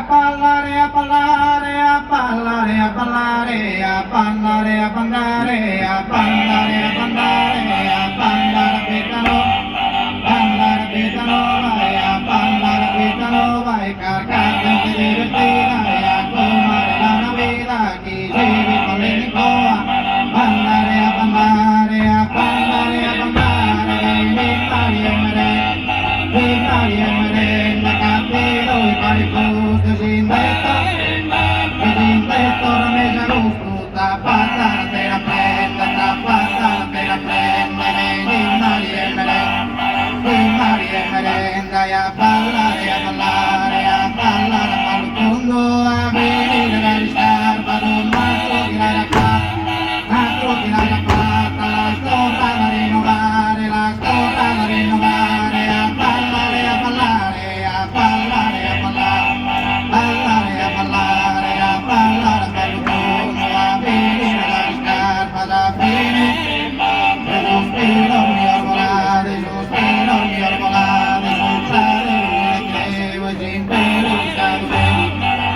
parlare, a parlare, a parlare, a parlare, a parlare, a parlare, a parlare, a parlare, a parlare, petano, parlare, petano, vai, a parlare, petano, vai, carcate di divertida, e a comare la Navidad, chi vive con l'enicoa, parlare, a parlare, a parlare, a parlare, l'Italia e merenda, l'Italia e merenda, cattivo, i pari fusti, sin detto, la mesa giusto, tappata per la prenda, l'Italia e merenda, e a parlare, a parlare, a parlare, a Malutungo, a venire da riscarpa, un altro tirare a pata, la storia da rinnovare, a parlare, a parlare, a parlare, a parlare, parlare, a parlare, a parlare, a Malutungo, a venire da riscarpa, da fine, sospiro mio volare,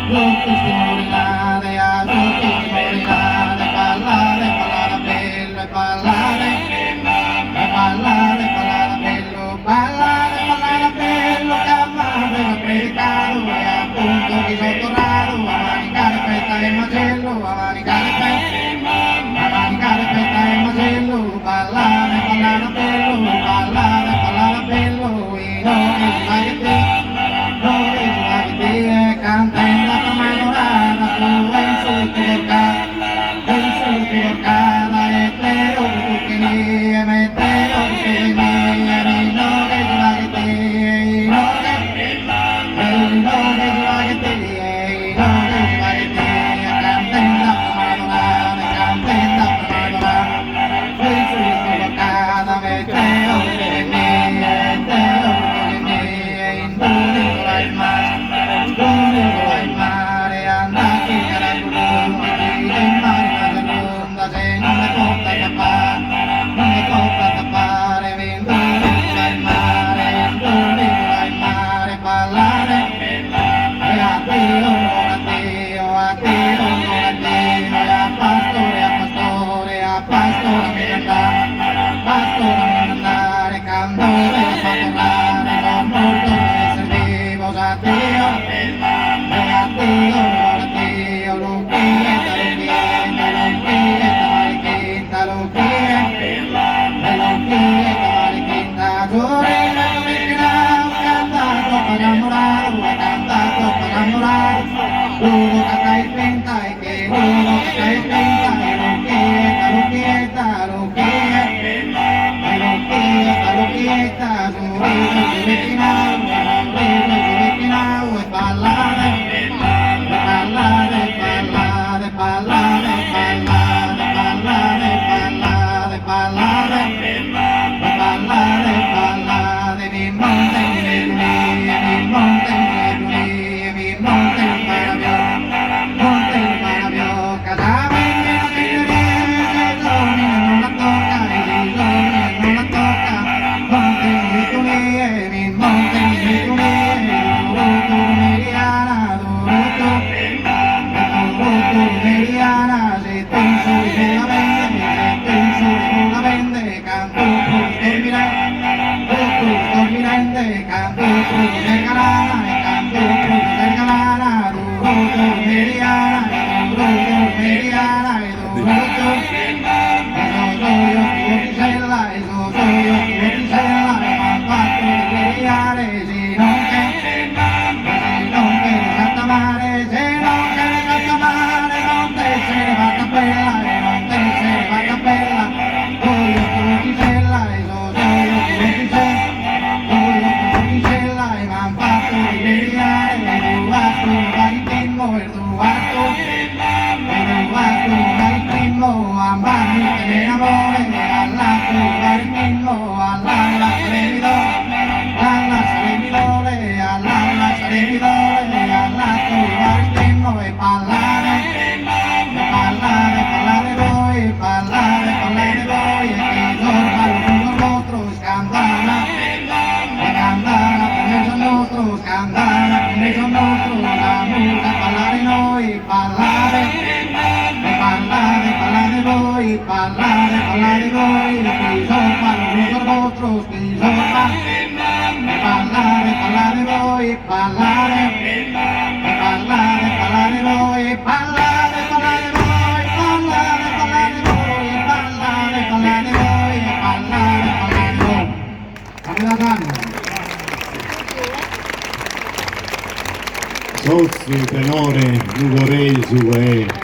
tutti stimolinate, a tutti stimolinate, parlare, parlare bello, e parlare, chiamare a predicare, e appunto chi sottorrado, a manicare petta e macello, a manicare petta e macello, parlare, bello, e non è cantando la manorana, tu in su porcata, e te lo buchi lì, e mettelo che mi non è Candana, voi, parlare, parlare voi, chi sono l'uso vostro, chi sono parlare, parlare voi, parlare, parlare, parlare voi, parlare, parlare voi, parlare, parlare voi, parlare, parlare voi, parlare, parlare voi. Kameradan. Sozzi, tenore, nuvorei,